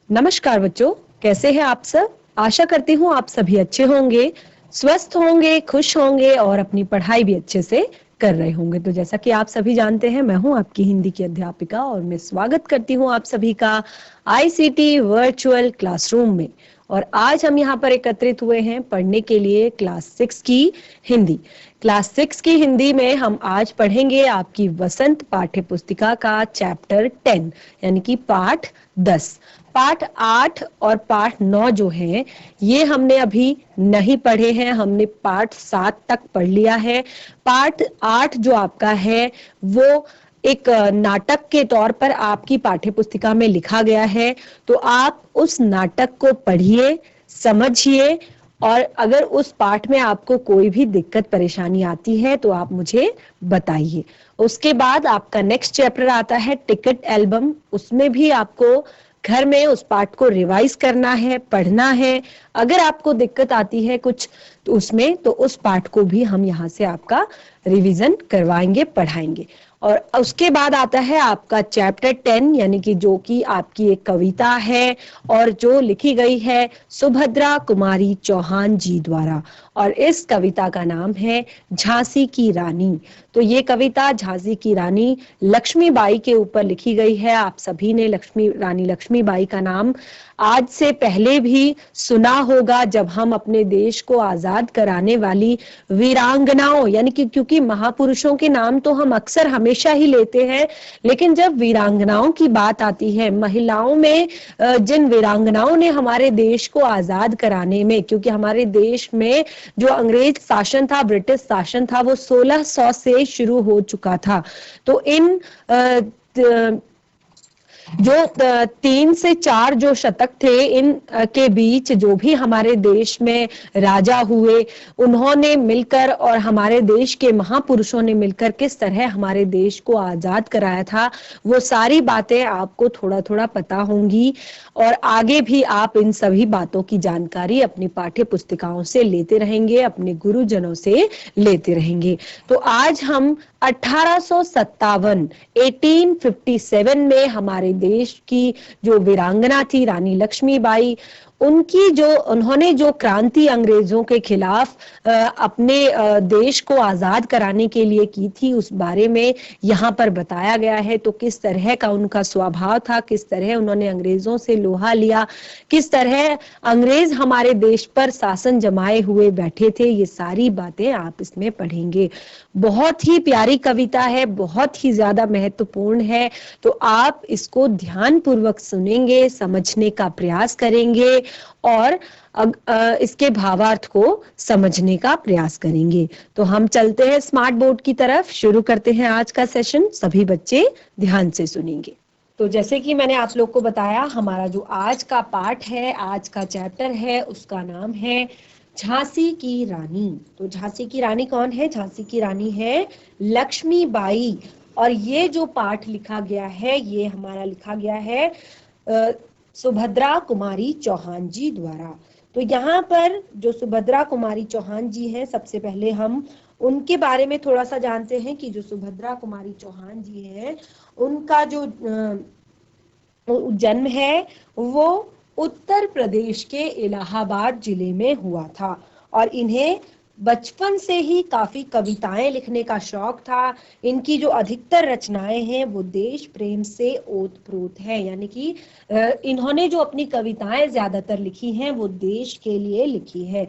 नमस्कार बच्चों, कैसे हैं आप सब। आशा करती हूँ आप सभी अच्छे होंगे, स्वस्थ होंगे, खुश होंगे और अपनी पढ़ाई भी अच्छे से कर रहे होंगे। तो जैसा कि आप सभी जानते हैं, मैं हूँ आपकी हिंदी की अध्यापिका और मैं स्वागत करती हूँ आप सभी का आईसीटी वर्चुअल क्लासरूम में। और आज हम यहाँ पर एकत्रित हुए हैं पढ़ने के लिए क्लास 6 की हिंदी। क्लास 6 की हिंदी में हम आज पढ़ेंगे आपकी वसंत पाठ्य पुस्तिका का चैप्टर 10 यानी कि पाठ 10। पाठ 8 और पाठ 9 जो है ये हमने अभी नहीं पढ़े हैं, हमने पाठ 7 तक पढ़ लिया है। पाठ 8 जो आपका है वो एक नाटक के तौर पर आपकी पाठ्य पुस्तिका में लिखा गया है। तो आप उस नाटक को पढ़िए, समझिए और अगर उस पाठ में आपको कोई भी दिक्कत परेशानी आती है तो आप मुझे बताइए। उसके बाद आपका नेक्स्ट चैप्टर आता है टिकट एल्बम। उसमें भी आपको घर में उस पाठ को रिवाइज करना है, पढ़ना है। अगर आपको दिक्कत आती है कुछ तो उसमें तो उस पाठ को भी हम यहाँ से आपका रिवीजन करवाएंगे, पढ़ाएंगे। और उसके बाद आता है आपका चैप्टर 10 यानी कि जो कि आपकी एक कविता है और जो लिखी गई है सुभद्रा कुमारी चौहान जी द्वारा। और इस कविता का नाम है झांसी की रानी। तो ये कविता झांसी की रानी लक्ष्मीबाई के ऊपर लिखी गई है। आप सभी ने रानी लक्ष्मीबाई का नाम आज से पहले भी सुना होगा, जब हम अपने देश को आजाद कराने वाली वीरांगनाओं यानी कि, क्योंकि महापुरुषों के नाम तो हम अक्सर हमेशा ही लेते हैं, लेकिन जब वीरांगनाओं की बात आती है, महिलाओं में जिन वीरांगनाओं ने हमारे देश को आजाद कराने में, क्योंकि हमारे देश में जो अंग्रेज शासन था, ब्रिटिश शासन था, वो 1600 से शुरू हो चुका था। तो इन जो 3 से 4 जो शतक थे, इन के बीच जो भी हमारे देश में राजा हुए, उन्होंने मिलकर और हमारे देश के महापुरुषों ने मिलकर किस तरह हमारे देश को आजाद कराया था, वो सारी बातें आपको थोड़ा थोड़ा पता होंगी। और आगे भी आप इन सभी बातों की जानकारी अपनी पाठ्य पुस्तिकाओं से लेते रहेंगे, अपने गुरुजनों से लेते रहेंगे। तो आज हम 1857 में हमारे देश की जो वीरांगना थी रानी लक्ष्मीबाई, उन्होंने जो क्रांति अंग्रेजों के खिलाफ अपने देश को आजाद कराने के लिए की थी, उस बारे में यहाँ पर बताया गया है। तो किस तरह का उनका स्वभाव था, किस तरह उन्होंने अंग्रेजों से लोहा लिया, किस तरह अंग्रेज हमारे देश पर शासन जमाए हुए बैठे थे, ये सारी बातें आप इसमें पढ़ेंगे। बहुत ही प्यारी कविता है, बहुत ही ज्यादा महत्वपूर्ण है। तो आप इसको ध्यान पूर्वक सुनेंगे, समझने का प्रयास करेंगे और इसके भावार्थ को समझने का प्रयास करेंगे। तो हम चलते हैं स्मार्ट बोर्ड की तरफ, शुरू करते हैं आज का सेशन। सभी बच्चे ध्यान से सुनेंगे। तो जैसे कि मैंने आप लोग को बताया, हमारा जो आज का पाठ है, आज का चैप्टर है, उसका नाम है झांसी की रानी। तो झांसी की रानी कौन है? झांसी की रानी है लक्ष्मीबाई। और ये जो पाठ लिखा गया है, ये हमारा लिखा गया है सुभद्रा कुमारी चौहान जी द्वारा। तो यहाँ पर जो सुभद्रा कुमारी चौहान जी हैं, सबसे पहले हम उनके बारे में थोड़ा सा जानते हैं कि जो सुभद्रा कुमारी चौहान जी हैं, उनका जो जन्म है वो उत्तर प्रदेश के इलाहाबाद जिले में हुआ था। और इन्हें बचपन से ही काफी कविताएं लिखने का शौक था। इनकी जो अधिकतर रचनाएं हैं वो देश प्रेम से ओतप्रोत है, यानी कि इन्होंने जो अपनी कविताएं ज्यादातर लिखी हैं वो देश के लिए लिखी है।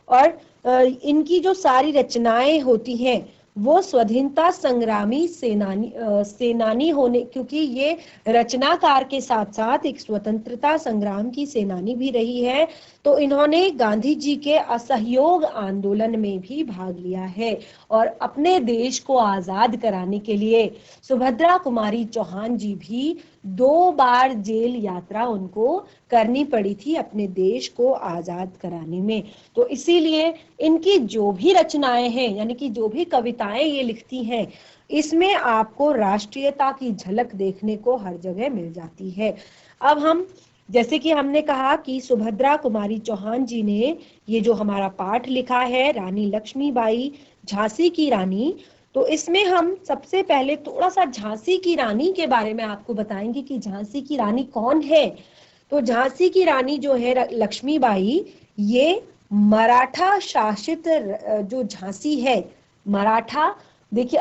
और इनकी जो सारी रचनाएं होती हैं वो स्वाधीनता संग्रामी सेनानी होने, क्योंकि ये रचनाकार के साथ साथ एक स्वतंत्रता संग्राम की सेनानी भी रही है। तो इन्होंने गांधी जी के असहयोग आंदोलन में भी भाग लिया है। और अपने देश को आजाद कराने के लिए सुभद्रा कुमारी चौहान जी भी 2 बार जेल यात्रा उनको करनी पड़ी थी अपने देश को आजाद कराने में। तो इसीलिए इनकी जो भी रचनाएं हैं, यानी कि जो भी कविताएं ये लिखती हैं, इसमें आपको राष्ट्रीयता की झलक देखने को हर जगह मिल जाती है। अब हम, जैसे कि हमने कहा कि सुभद्रा कुमारी चौहान जी ने ये जो हमारा पाठ लिखा है रानी लक्ष्मीबाई झांसी की रानी, तो इसमें हम सबसे पहले थोड़ा सा झांसी की रानी के बारे में आपको बताएंगे कि झांसी की रानी कौन है। तो झांसी की रानी जो है लक्ष्मीबाई, ये मराठा शासित जो झांसी है, मराठा, देखिए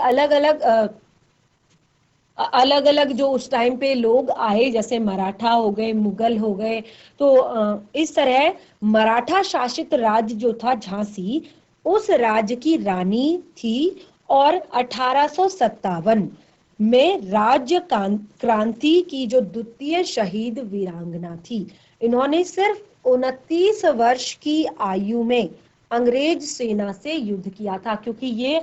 अलग अलग जो उस टाइम पे लोग आए, जैसे मराठा हो गए, मुगल हो गए, तो इस तरह मराठा शासित राज्य जो था झांसी, उस राज्य की रानी थी। और 1857 में राज्य क्रांति की जो द्वितीय शहीद वीरांगना थी। इन्होंने सिर्फ 29 वर्ष की आयु में अंग्रेज सेना से युद्ध किया था, क्योंकि ये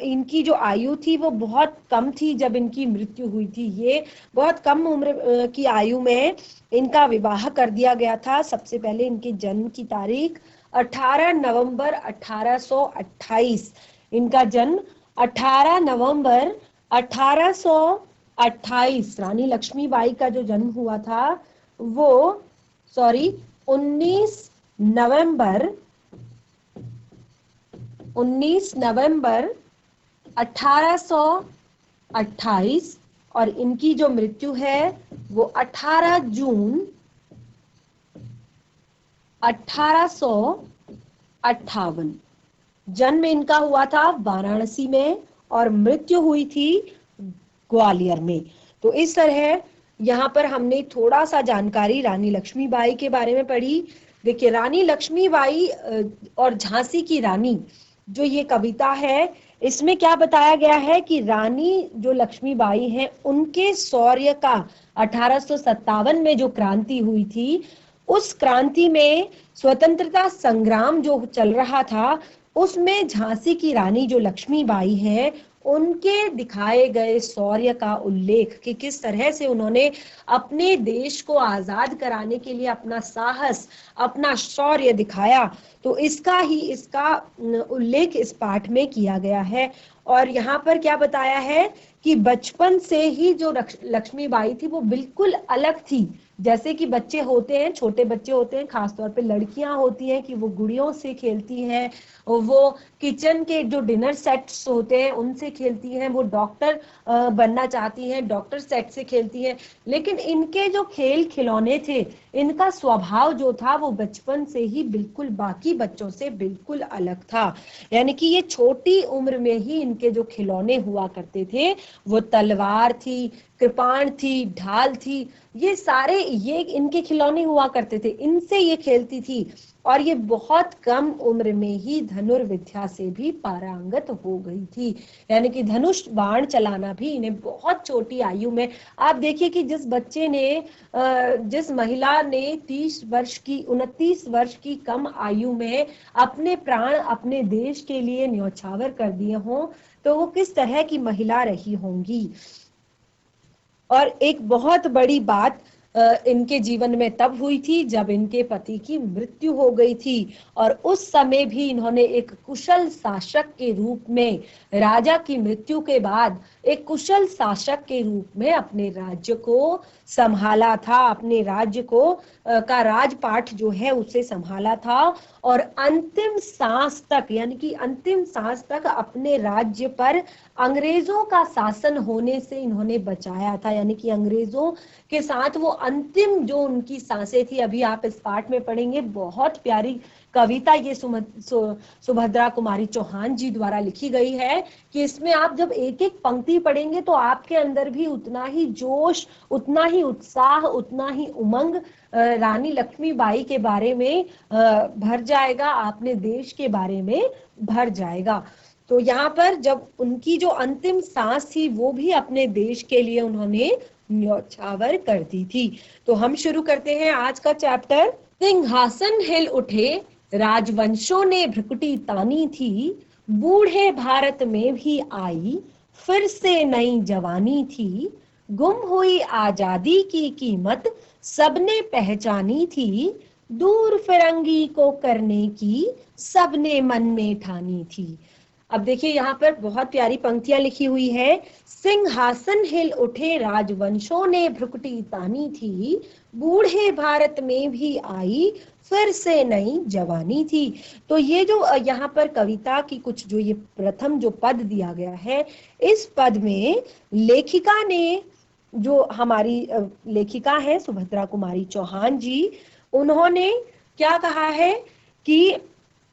इनकी जो आयु थी वो बहुत कम थी जब इनकी मृत्यु हुई थी। ये बहुत कम उम्र की आयु में इनका विवाह कर दिया गया था। सबसे पहले इनके जन्म की तारीख 18 नवंबर 1828, इनका जन्म 18 नवंबर 1828, रानी लक्ष्मीबाई का जो जन्म हुआ था वो 19 नवंबर 1828, और इनकी जो मृत्यु है वो 18 जून 1858। जन्म इनका हुआ था वाराणसी में और मृत्यु हुई थी ग्वालियर में। तो इस तरह यहाँ पर हमने थोड़ा सा जानकारी रानी लक्ष्मीबाई के बारे में पढ़ी। देखिए, रानी लक्ष्मीबाई और झांसी की रानी, जो ये कविता है, इसमें क्या बताया गया है कि रानी जो लक्ष्मीबाई हैं, उनके शौर्य का 1857 में जो क्रांति हुई थी, उस क्रांति में स्वतंत्रता संग्राम जो चल रहा था, उसमें झांसी की रानी जो लक्ष्मीबाई है, उनके दिखाए गए शौर्य का उल्लेख, कि किस तरह से उन्होंने अपने देश को आजाद कराने के लिए अपना साहस, अपना शौर्य दिखाया, तो इसका उल्लेख इस पाठ में किया गया है। और यहाँ पर क्या बताया है कि बचपन से ही जो लक्ष्मीबाई थी वो बिल्कुल अलग थी। जैसे कि बच्चे होते हैं, छोटे बच्चे होते हैं, खासतौर पे लड़कियां होती हैं कि वो गुड़ियों से खेलती हैं, वो किचन के जो डिनर सेट्स होते हैं उनसे खेलती हैं, वो डॉक्टर बनना चाहती हैं, डॉक्टर सेट से खेलती हैं। लेकिन इनके जो खेल खिलौने थे, इनका स्वभाव जो था वो बचपन से ही बिल्कुल बाकी बच्चों से बिल्कुल अलग था। यानी कि ये छोटी उम्र में ही इनके जो खिलौने हुआ करते थे, वो तलवार थी, कृपाण थी, ढाल थी, ये इनके खिलौने हुआ करते थे, इनसे ये खेलती थी। और ये बहुत कम उम्र में ही धनुर्विद्या से भी पारंगत हो गई थी। यानी कि धनुष बाण चलाना भी इन्हें बहुत छोटी आयु में। आप देखिए कि जिस महिला ने 29 वर्ष की कम आयु में अपने प्राण अपने देश के लिए न्यौछावर कर दिए हों, तो वो किस तरह की महिला रही होंगी। और एक बहुत बड़ी बात इनके जीवन में तब हुई थी जब इनके पति की मृत्यु हो गई थी, और उस समय भी इन्होंने एक कुशल शासक के रूप में, राजा की मृत्यु के बाद एक कुशल शासक के रूप में अपने राज्य को संभाला था, अपने राज्य को का राजपाट जो है उसे संभाला था। और अंतिम सांस तक, यानी कि अंतिम सांस तक अपने राज्य पर अंग्रेजों का शासन होने से इन्होंने बचाया था। यानी कि अंग्रेजों के साथ वो अंतिम जो उनकी सांसें थी, अभी आप इस पाठ में पढ़ेंगे, बहुत प्यारी कविता ये सुभद्रा कुमारी चौहान जी द्वारा लिखी गई है, कि इसमें आप जब एक एक पंक्ति पढ़ेंगे तो आपके अंदर भी उतना ही जोश, उतना ही उत्साह, उतना ही उमंग रानी लक्ष्मीबाई के बारे में भर जाएगा, अपने देश के बारे में भर जाएगा। तो यहाँ पर जब उनकी जो अंतिम सांस थी वो भी अपने देश के लिए उन्होंने न्यौछावर कर दी थी। तो हम शुरू करते हैं आज का चैप्टर। सिंहासन हिल उठे, राजवंशों ने भ्रुकुटी तानी थी, बूढ़े भारत में भी आई फिर से नई जवानी थी, गुम हुई आजादी की कीमत सबने पहचानी थी, दूर फिरंगी को करने की सबने मन में ठानी थी। अब देखिए यहाँ पर बहुत प्यारी पंक्तियां लिखी हुई है। सिंहासन हिल उठे, राजवंशों ने भ्रुकुटी तानी थी, बूढ़े भारत में भी आई फिर से नई जवानी थी। तो ये जो यहाँ पर कविता की कुछ जो ये प्रथम जो पद दिया गया है, इस पद में लेखिका ने जो हमारी लेखिका है सुभद्रा कुमारी चौहान जी, उन्होंने क्या कहा है कि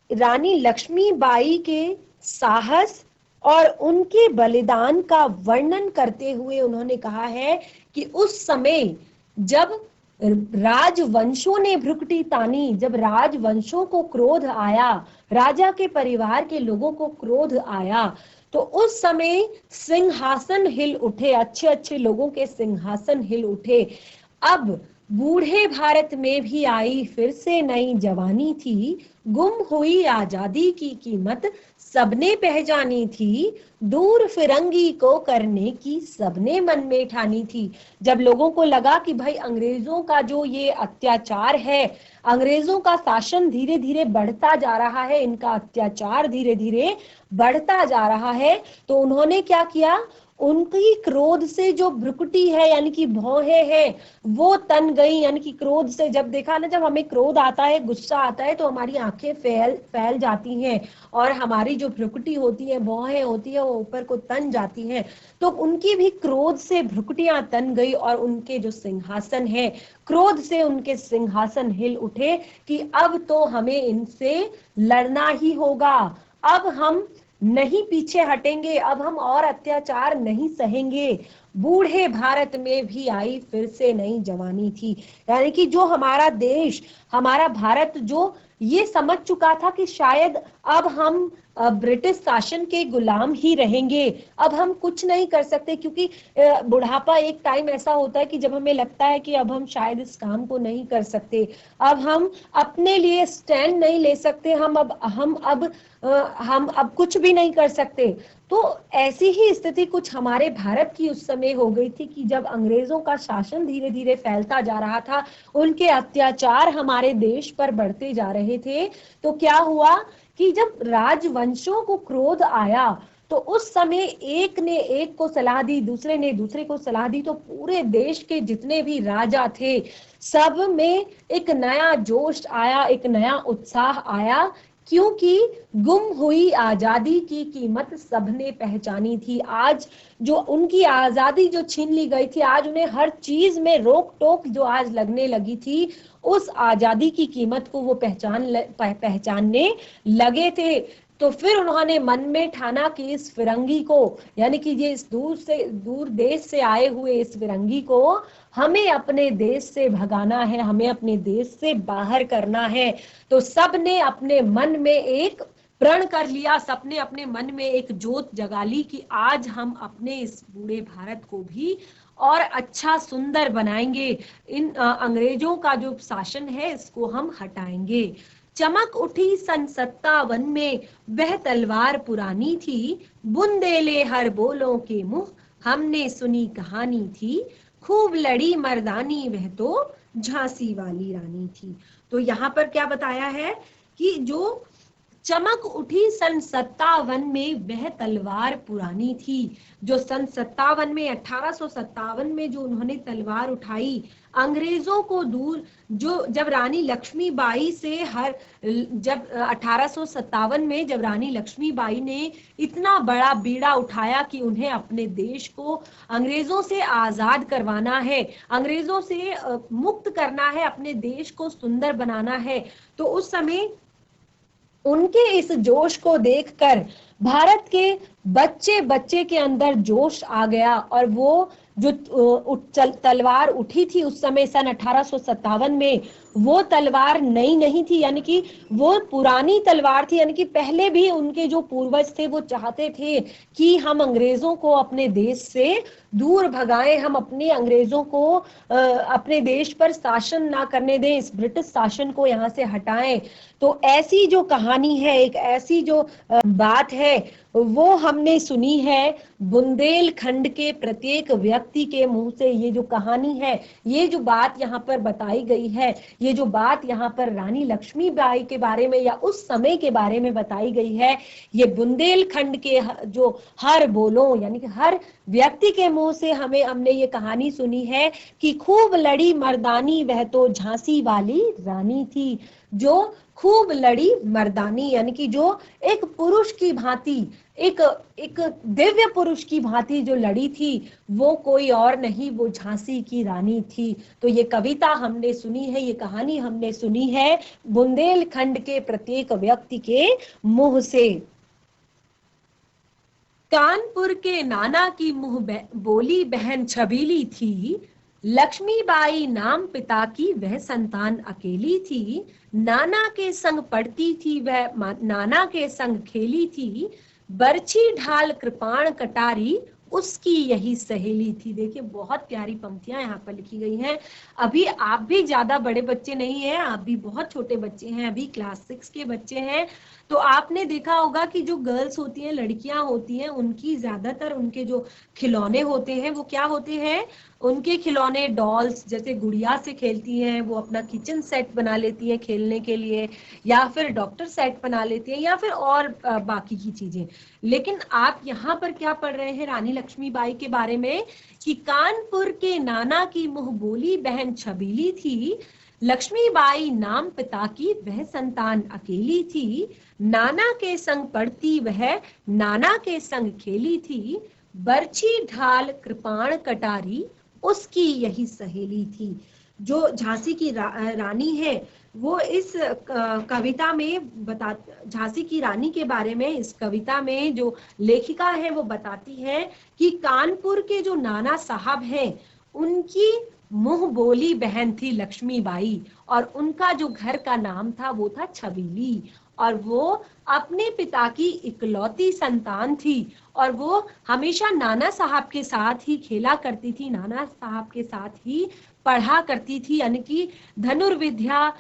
रानी लक्ष्मीबाई के साहस और उनके बलिदान का वर्णन करते हुए उन्होंने कहा है कि उस समय जब राजवंशों ने भ्रुकुटी तानी, जब राजवंशों को क्रोध आया, राजा के परिवार के लोगों को क्रोध आया, तो उस समय सिंहासन हिल उठे, अच्छे अच्छे लोगों के सिंहासन हिल उठे। अब बूढ़े भारत में भी आई फिर से नई जवानी थी, गुम हुई आजादी की कीमत सबने पहचानी थी, दूर फिरंगी को करने की सबने मन में ठानी थी। जब लोगों को लगा कि भाई अंग्रेजों का जो ये अत्याचार है, अंग्रेजों का शासन धीरे धीरे बढ़ता जा रहा है, इनका अत्याचार धीरे धीरे बढ़ता जा रहा है, तो उन्होंने क्या किया, उनकी क्रोध से जो भ्रुकुटी है यानी कि भौहें हैं वो तन गई। यानी कि क्रोध से जब देखा ना, जब हमें क्रोध आता है, गुस्सा आता है, तो हमारी आंखें फैल जाती हैं और हमारी जो भ्रुकुटी होती है, भौहें होती है, वो ऊपर को तन जाती हैं। तो उनकी भी क्रोध से भ्रुकुटियां तन गई और उनके जो सिंहासन है, क्रोध से उनके सिंहासन हिल उठे कि अब तो हमें इनसे लड़ना ही होगा, अब हम नहीं पीछे हटेंगे, अब हम और अत्याचार नहीं सहेंगे। बूढ़े भारत में भी आई फिर से नई जवानी थी। यानी कि जो हमारा देश, हमारा भारत जो ये समझ चुका था कि शायद अब हम ब्रिटिश शासन के गुलाम ही रहेंगे, अब हम कुछ नहीं कर सकते, क्योंकि बुढ़ापा एक टाइम ऐसा होता है कि जब हमें लगता है कि अब हम शायद इस काम को नहीं कर सकते, अब हम अपने लिए स्टैंड नहीं ले सकते, हम अब कुछ भी नहीं कर सकते। तो ऐसी ही स्थिति कुछ हमारे भारत की उस समय हो गई थी कि जब अंग्रेजों का शासन धीरे धीरे फैलता जा रहा था, उनके अत्याचार हमारे देश पर बढ़ते जा रहे थे, तो क्या हुआ कि जब राजवंशों को क्रोध आया, तो उस समय एक ने एक को सलाह दी, दूसरे ने दूसरे को सलाह दी, तो पूरे देश के जितने भी राजा थे सब में एक नया जोश आया, एक नया उत्साह आया, क्योंकि गुम हुई आजादी की कीमत सबने पहचानी थी। आज जो उनकी आजादी जो छीन ली गई थी, आज उन्हें हर चीज में रोक टोक जो आज लगने लगी थी, उस आजादी की कीमत को वो पहचानने लगे थे। तो फिर उन्होंने मन में ठाना कि इस फिरंगी को, यानी कि ये इस दूर देश से आए हुए इस फिरंगी को हमें अपने देश से भगाना है, हमें अपने देश से बाहर करना है। तो सबने अपने मन में एक प्रण कर लिया, सबने अपने मन में एक जोत जगा ली कि आज हम अपने इस बूढ़े भारत को भी और अच्छा सुंदर बनाएंगे, इन अंग्रेजों का जो शासन है इसको हम हटाएंगे। चमक उठी सन 57 में वह तलवार पुरानी थी, बुंदेले हर बोलों के मुंह हमने सुनी कहानी थी, खूब लड़ी मर्दानी वह तो झांसी वाली रानी थी। तो यहाँ पर क्या बताया है कि जो चमक उठी सन 57 में वह तलवार पुरानी थी। जो सन 57 में 1857 में जो उन्होंने तलवार उठाई, अंग्रेजों को दूर, जो जब रानी लक्ष्मीबाई से जब 1857 में जब रानी लक्ष्मीबाई ने इतना बड़ा बीड़ा उठाया कि उन्हें अपने देश को अंग्रेजों से आजाद करवाना है, अंग्रेजों से मुक्त करना है, अपने देश को सुंदर बनाना है, तो उस समय उनके इस जोश को देखकर भारत के बच्चे बच्चे के अंदर जोश आ गया। और वो जो तलवार उठी थी उस समय सन 1857 में, वो तलवार नई नहीं थी, यानी कि वो पुरानी तलवार थी। यानी कि पहले भी उनके जो पूर्वज थे वो चाहते थे कि हम अंग्रेजों को अपने देश से दूर भगाएं, हम अपने अंग्रेजों को अपने देश पर शासन ना करने दें, इस ब्रिटिश शासन को यहाँ से हटाएं। तो ऐसी जो कहानी है, एक ऐसी जो बात है, वो हमने सुनी है बुंदेलखंड के प्रत्येक व्यक्ति के मुंह से। ये जो कहानी है, ये जो बात यहाँ पर बताई गई है, ये जो बात यहाँ पर रानी लक्ष्मीबाई के बारे में या उस समय के बारे में बताई गई है, ये बुंदेलखंड के जो हर बोलों यानी कि हर व्यक्ति के मुंह से हमने ये कहानी सुनी है कि खूब लड़ी मर्दानी वह तो झांसी वाली रानी थी। जो खूब लड़ी मर्दानी यानी कि जो एक पुरुष की भांति एक एक दिव्य पुरुष की भांति जो लड़ी थी वो कोई और नहीं, वो झांसी की रानी थी। तो ये कविता हमने सुनी है, ये कहानी हमने सुनी है बुंदेलखंड के प्रत्येक व्यक्ति के मुंह से। कानपुर के नाना की मुंह बोली बहन छबीली थी, लक्ष्मीबाई नाम पिता की वह संतान अकेली थी। नाना के संग पढ़ती थी वह, नाना के संग खेली थी, बरछी ढाल कृपाण कटारी उसकी यही सहेली थी। देखिए बहुत प्यारी पंक्तियां यहाँ पर लिखी गई हैं। अभी आप भी ज्यादा बड़े बच्चे नहीं हैं, आप भी बहुत छोटे बच्चे हैं, अभी क्लास 6 के बच्चे हैं। तो आपने देखा होगा कि जो गर्ल्स होती हैं, लड़कियां होती हैं, उनकी ज्यादातर उनके जो खिलौने होते हैं वो क्या होते हैं, उनके खिलौने डॉल्स, जैसे गुड़िया से खेलती हैं, वो अपना किचन सेट बना लेती हैं खेलने के लिए, या फिर डॉक्टर सेट बना लेती हैं, या फिर और बाकी की चीजें। लेकिन आप यहाँ पर क्या पढ़ रहे हैं रानी लक्ष्मीबाई के बारे में, कि कानपुर के नाना की मुंह बोली बहन छबीली थी, लक्ष्मीबाई नाम पिता की वह संतान अकेली थी, नाना के संग पढ़ती वह, नाना के संग खेली थी, बरछी ढाल कृपाण कटारी उसकी यही सहेली थी। जो झांसी की रानी है वो इस कविता में बता, झांसी की रानी के बारे में इस कविता में जो लेखिका है वो बताती है कि कानपुर के जो नाना साहब हैं उनकी मुंह बोली बहन थी लक्ष्मीबाई, और उनका जो घर का नाम था वो था छबीली, और वो अपने पिता की इकलौती संतान थी, और वो हमेशा नाना साहब के साथ ही खेला करती थी, नाना साहब के साथ ही पढ़ा करती थी, यानी कि धनुर्विद्या,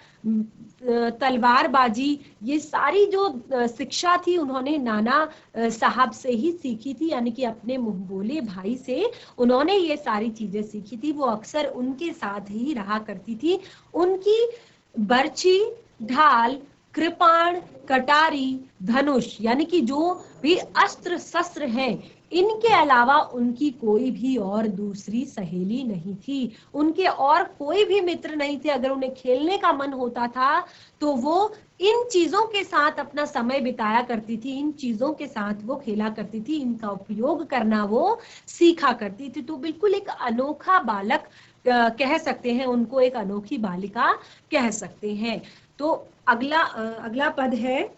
तलवारबाजी, ये सारी जो शिक्षा थी उन्होंने नाना साहब से ही सीखी थी, यानी कि अपने मुंह बोले भाई से उन्होंने ये सारी चीजें सीखी थी। वो अक्सर उनके साथ ही रहा करती थी। उनकी बरछी, ढाल, कृपाण, कटारी, धनुष, यानी कि जो भी अस्त्र शस्त्र हैं, इनके अलावा उनकी कोई भी और दूसरी सहेली नहीं थी, उनके और कोई भी मित्र नहीं थे। अगर उन्हें खेलने का मन होता था तो वो इन चीजों के साथ अपना समय बिताया करती थी, इन चीजों के साथ वो खेला करती थी, इनका उपयोग करना वो सीखा करती थी। तो बिल्कुल एक अनोखा बालक कह सकते हैं उनको, एक अनोखी बालिका कह सकते हैं। तो अगला पद है,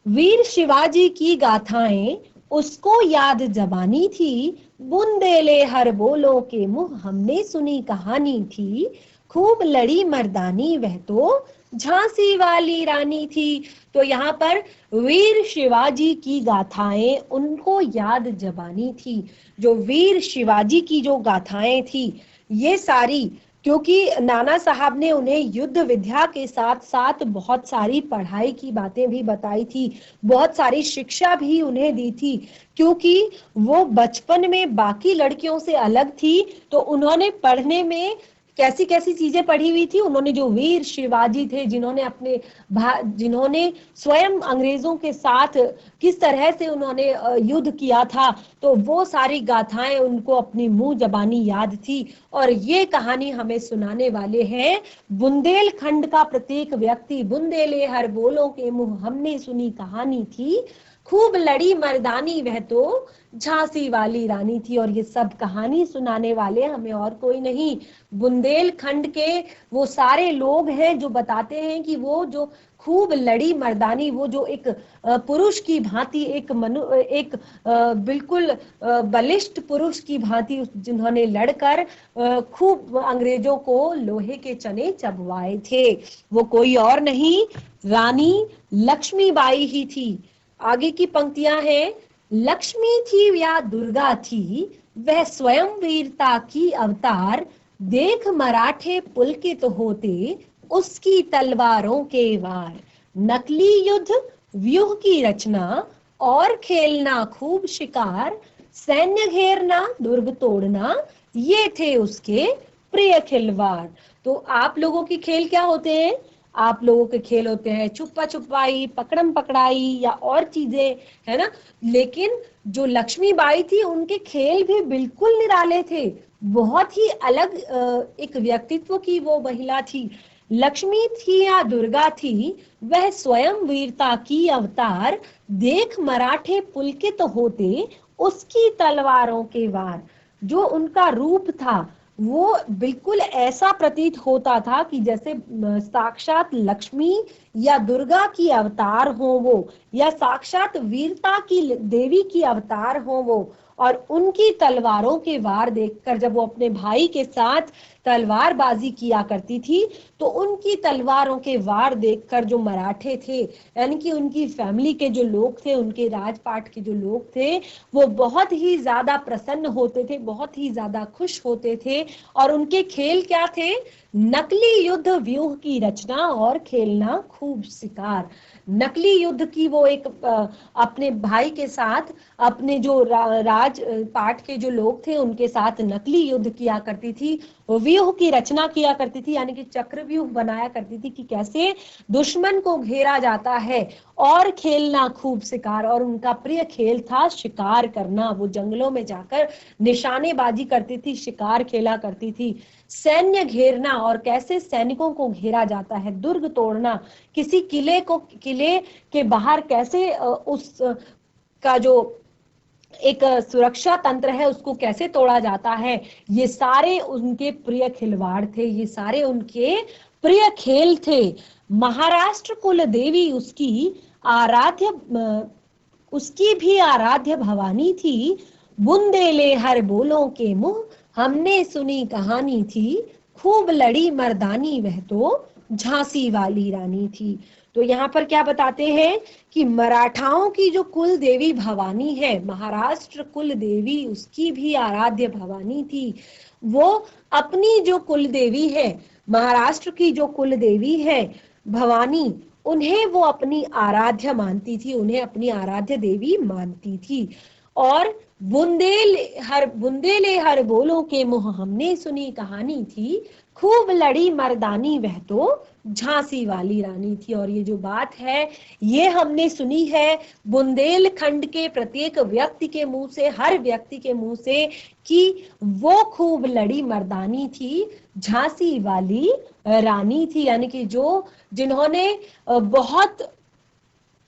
वीर शिवाजी की गाथाएं उसको याद जबानी थी, बुंदेले हर बोलो के मुंह हमने सुनी कहानी थी, खूब लड़ी मर्दानी वह तो झांसी वाली रानी थी। तो यहाँ पर वीर शिवाजी की गाथाएं उनको याद जबानी थी। जो वीर शिवाजी की जो गाथाएं थी ये सारी, क्योंकि नाना साहब ने उन्हें युद्ध विद्या के साथ साथ बहुत सारी पढ़ाई की बातें भी बताई थी, बहुत सारी शिक्षा भी उन्हें दी थी, क्योंकि वो बचपन में बाकी लड़कियों से अलग थी। तो उन्होंने पढ़ने में कैसी कैसी चीजें पढ़ी हुई थी, उन्होंने जो वीर शिवाजी थे जिन्होंने स्वयं अंग्रेजों के साथ किस तरह से उन्होंने युद्ध किया था, तो वो सारी गाथाएं उनको अपनी मुंह जबानी याद थी। और ये कहानी हमें सुनाने वाले हैं बुंदेलखंड का प्रत्येक व्यक्ति, बुंदेले हर बोलों के मुंह हमने सुनी कहानी थी, खूब लड़ी मर्दानी वह तो झांसी वाली रानी थी। और ये सब कहानी सुनाने वाले हमें और कोई नहीं, बुंदेलखंड के वो सारे लोग हैं जो बताते हैं कि वो जो खूब लड़ी मर्दानी, वो जो एक पुरुष की भांति, एक बिल्कुल बलिष्ठ पुरुष की भांति जिन्होंने लड़कर खूब अंग्रेजों को लोहे के चने चबवाए थे, वो कोई और नहीं रानी लक्ष्मीबाई ही थी। आगे की पंक्तियां हैं, लक्ष्मी थी या दुर्गा थी वह स्वयं वीरता की अवतार, देख मराठे पुलकित होते उसकी तलवारों के वार, नकली युद्ध व्यूह की रचना और खेलना खूब शिकार, सैन्य घेरना दुर्ग तोड़ना ये थे उसके प्रिय खिलवाड़। तो आप लोगों की खेल क्या होते हैं? आप लोगों के खेल होते हैं छुपा छुपाई, पकड़म पकड़ाई या और चीजें, है ना। लेकिन जो लक्ष्मीबाई थी उनके खेल भी बिल्कुल निराले थे, बहुत ही अलग एक व्यक्तित्व की वो महिला थी। लक्ष्मी थी या दुर्गा थी, वह स्वयं वीरता की अवतार, देख मराठे पुलकित होते, उसकी तलवारों के वार। जो उनका रूप था वो बिल्कुल ऐसा प्रतीत होता था कि जैसे साक्षात लक्ष्मी या दुर्गा की अवतार हो वो, या साक्षात वीरता की देवी की अवतार हो वो। और उनकी तलवारों के वार देखकर, जब वो अपने भाई के साथ तलवारबाजी किया करती थी, तो उनकी तलवारों के वार देखकर जो मराठे थे, यानी कि उनकी फैमिली के जो लोग थे, उनके राजपाट के जो लोग थे, वो बहुत ही ज्यादा प्रसन्न होते थे, बहुत ही ज्यादा खुश होते थे। और उनके खेल क्या थे? नकली युद्ध व्यूह की रचना और खेलना खूब शिकार। नकली युद्ध की वो एक अपने भाई के साथ, अपने जो राज पाट के जो लोग थे उनके साथ नकली युद्ध किया करती थी, व्यूह की रचना किया करती थी, यानी कि चक्रव्यूह बनाया करती थी कि कैसे दुश्मन को घेरा जाता है, और खेलना खूब शिकार। और उनका प्रिय खेल था शिकार करना। वो जंगलों में जाकर निशानेबाजी करती थी, शिकार खेला करती थी। सैन्य घेरना, और कैसे सैनिकों को घेरा जाता है, दुर्ग तोड़ना, किसी किले के बाहर कैसे उस का जो एक सुरक्षा तंत्र है उसको कैसे तोड़ा जाता है, ये सारे उनके प्रिय खिलवाड़ थे, ये सारे उनके प्रिय खेल थे। महाराष्ट्र कुल देवी उसकी भी आराध्य भवानी थी। बुंदेले हर बोलों के मुंह, हमने सुनी कहानी थी, खूब लड़ी मर्दानी वह तो झांसी वाली रानी थी। तो यहाँ पर क्या बताते हैं कि मराठाओं की जो कुल देवी भवानी है, महाराष्ट्र कुल देवी उसकी भी आराध्य भवानी थी। वो अपनी जो कुल देवी है, महाराष्ट्र की जो कुल देवी है भवानी, उन्हें वो अपनी आराध्य मानती थी, उन्हें अपनी आराध्य देवी मानती थी। और बुंदेले हर बोलों के मुंह, हमने सुनी कहानी थी, खूब लड़ी मर्दानी वह तो झांसी वाली रानी थी। और ये जो बात है ये हमने सुनी है बुंदेलखंड के प्रत्येक व्यक्ति के मुंह से, हर व्यक्ति के मुंह से, कि वो खूब लड़ी मर्दानी थी, झांसी वाली रानी थी। यानी कि जिन्होंने बहुत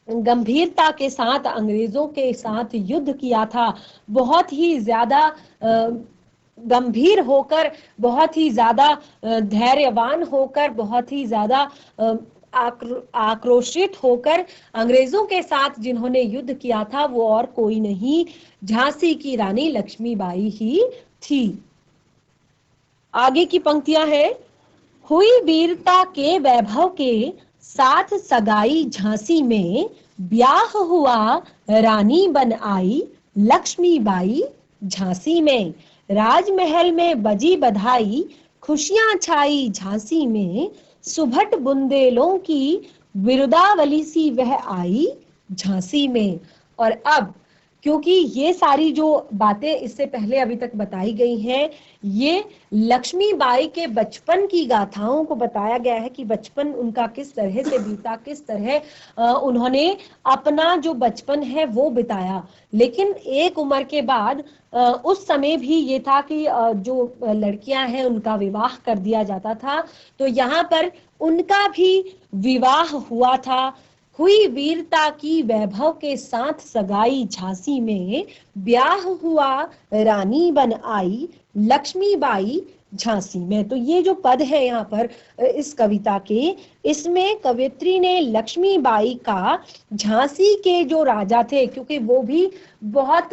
गंभीरता के साथ अंग्रेजों के साथ युद्ध किया था, बहुत ही ज्यादा गंभीर होकर, बहुत ही ज्यादा धैर्यवान होकर, बहुत ही ज्यादा आक्रोशित होकर अंग्रेजों के साथ जिन्होंने युद्ध किया था, वो और कोई नहीं, झांसी की रानी लक्ष्मीबाई ही थी। आगे की पंक्तियां हैं, हुई वीरता के वैभव के साथ सगाई झांसी में, ब्याह हुआ रानी बन आई लक्ष्मीबाई झांसी में। राजमहल में बजी बधाई, खुशियां छाई झांसी में, सुभट बुंदेलों की विरुदावली सी वह आई झांसी में। और अब क्योंकि ये सारी जो बातें इससे पहले अभी तक बताई गई हैं, ये लक्ष्मीबाई के बचपन की गाथाओं को बताया गया है कि बचपन उनका किस तरह से बीता, किस तरह उन्होंने अपना जो बचपन है वो बिताया। लेकिन एक उम्र के बाद उस समय भी ये था कि जो लड़कियां हैं उनका विवाह कर दिया जाता था। तो यहाँ पर उनका भी विवाह हुआ था। हुई वीरता की वैभव के साथ सगाई झांसी में, ब्याह हुआ रानी बन आई लक्ष्मीबाई झांसी में। तो ये जो पद है यहाँ पर इस कविता के, इसमें कवित्री ने लक्ष्मीबाई का झांसी के जो राजा थे, क्योंकि वो भी बहुत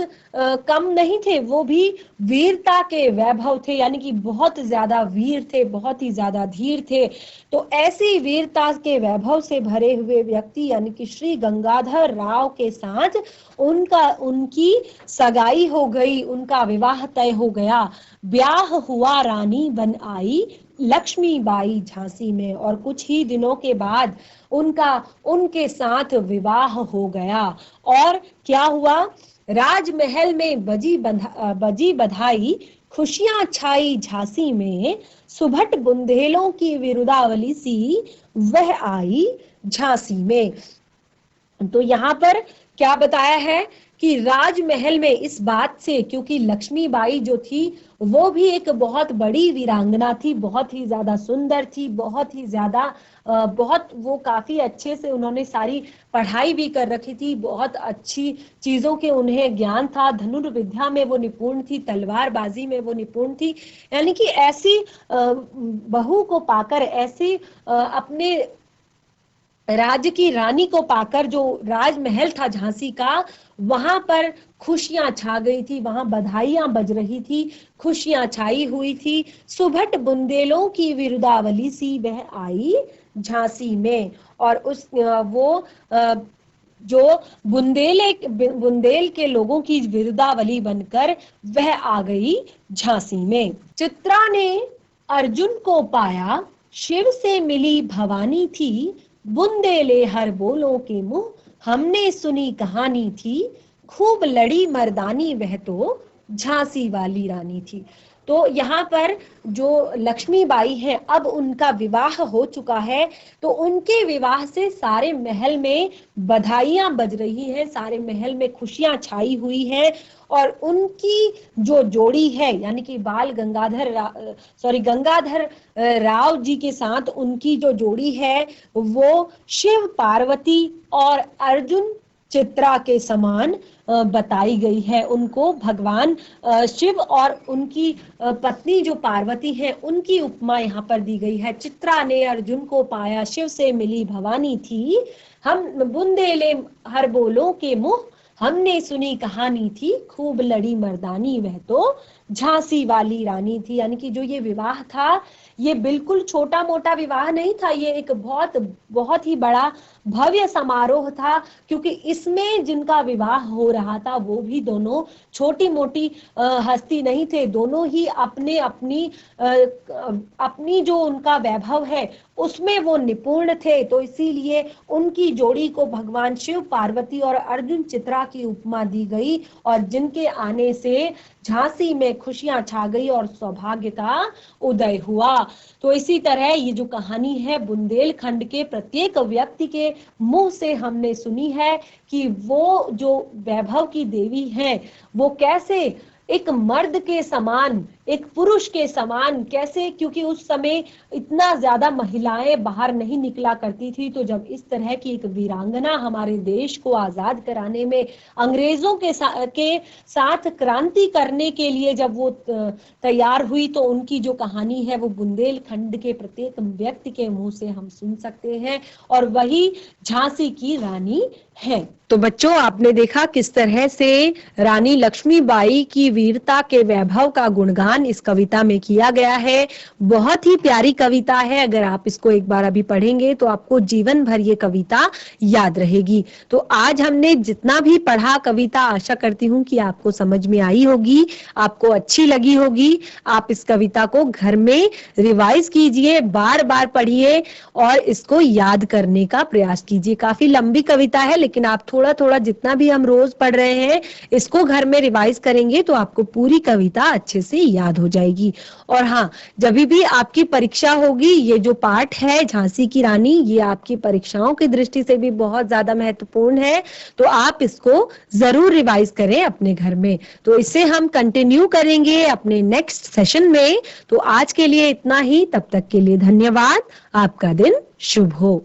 कम नहीं थे, वो भी वीरता के वैभव थे, यानी कि बहुत ज्यादा वीर थे, बहुत ही ज्यादा धीर थे। तो ऐसी वीरता के वैभव से भरे हुए व्यक्ति यानी कि श्री गंगाधर राव के साथ उनकी सगाई हो गई, उनका विवाह तय हो गया। ब्याह हुआ रानी बन आई लक्ष्मीबाई झांसी में, और कुछ ही दिनों के बाद उनके साथ विवाह हो गया। और क्या हुआ? राजमहल में बजी बधाई, खुशियां छाई झांसी में, सुभट बुंदेलों की विरुदावली सी वह आई झांसी में। तो यहाँ पर क्या बताया है कि राजमहल में इस बात से, क्योंकि लक्ष्मीबाई जो थी वो भी एक बहुत बड़ी वीरांगना थी, बहुत ही ज्यादा सुंदर थी, बहुत ही ज्यादा बहुत वो काफी अच्छे से उन्होंने सारी पढ़ाई भी कर रखी थी, बहुत अच्छी चीजों के उन्हें ज्ञान था, धनुर्विद्या में वो निपुण थी, तलवारबाजी में वो निपुण थी। यानी कि ऐसी बहू को पाकर, ऐसी अपने राज्य की रानी को पाकर, जो राजमहल था झांसी का, वहां पर खुशियां छा गई थी, वहां बधाइयां बज रही थी, खुशियां छाई हुई थी। सुभट बुंदेलों की विरुदावली सी वह आई झांसी में। और उस वो जो बुंदेल के लोगों की विरुदावली बनकर वह आ गई झांसी में। चित्रा ने अर्जुन को पाया, शिव से मिली भवानी थी, बुंदेले हर बोलों के मुंह हमने सुनी कहानी थी, खूब लड़ी मर्दानी वह तो झांसी वाली रानी थी। तो यहाँ पर जो लक्ष्मीबाई हैं, अब उनका विवाह हो चुका है, तो उनके विवाह से सारे महल में बधाइयां बज रही हैं, सारे महल में खुशियां छाई हुई हैं। और उनकी जो जोड़ी है, यानी कि गंगाधर राव जी के साथ उनकी जो जोड़ी है वो शिव पार्वती और अर्जुन चित्रा के समान बताई गई है। उनको भगवान शिव और उनकी पत्नी जो पार्वती है उनकी उपमा यहाँ पर दी गई है। चित्रा ने अर्जुन को पाया, शिव से मिली भवानी थी, हम बुंदेले हर बोलों के मुंह हमने सुनी कहानी थी, खूब लड़ी मर्दानी वह तो झांसी वाली रानी थी। यानी कि जो ये विवाह था, ये बिल्कुल छोटा मोटा विवाह नहीं था, ये एक बहुत ही बड़ा भव्य समारोह था, क्योंकि इसमें जिनका विवाह हो रहा था वो भी दोनों छोटी मोटी हस्ती नहीं थे, दोनों ही अपनी जो उनका वैभव है उसमें वो निपुण थे। तो इसीलिए उनकी जोड़ी को भगवान शिव पार्वती और अर्जुन चित्रा की उपमा दी गई, और जिनके आने से झांसी में खुशियां छा गई और सौभाग्य का उदय हुआ। तो इसी तरह ये जो कहानी है बुंदेलखंड के प्रत्येक व्यक्ति के मुंह से हमने सुनी है कि वो जो वैभव की देवी हैं वो कैसे एक मर्द के समान, एक पुरुष के समान कैसे, क्योंकि उस समय इतना ज्यादा महिलाएं बाहर नहीं निकला करती थी। तो जब इस तरह की एक वीरांगना हमारे देश को आजाद कराने में अंग्रेजों के साथ क्रांति करने के लिए जब वो तैयार हुई, तो उनकी जो कहानी है वो बुंदेलखंड के प्रत्येक व्यक्ति के मुंह से हम सुन सकते हैं, और वही झांसी की रानी है। तो बच्चों, आपने देखा किस तरह से रानी लक्ष्मीबाई की वीरता के वैभव का गुणगान इस कविता में किया गया है। बहुत ही प्यारी कविता है, अगर आप इसको एक बार अभी पढ़ेंगे तो आपको जीवन भर ये कविता याद रहेगी। तो आज हमने जितना भी पढ़ा कविता, आशा करती हूँ कि आपको समझ में आई होगी, आपको अच्छी लगी होगी। आप इस कविता को घर में रिवाइज कीजिए, बार बार पढ़िए और इसको याद करने का प्रयास कीजिए। काफी लंबी कविता है, लेकिन आप थोड़ा थोड़ा जितना भी हम रोज पढ़ रहे हैं इसको घर में रिवाइज करेंगे तो आपको पूरी कविता अच्छे से याद हो जाएगी। और हाँ, जब भी आपकी परीक्षा होगी, ये जो पाठ है झांसी की रानी, ये आपकी परीक्षाओं की दृष्टि से भी बहुत ज्यादा महत्वपूर्ण है, तो आप इसको जरूर रिवाइज करें अपने घर में। तो इसे हम कंटिन्यू करेंगे अपने नेक्स्ट सेशन में। तो आज के लिए इतना ही, तब तक के लिए धन्यवाद। आपका दिन शुभ हो।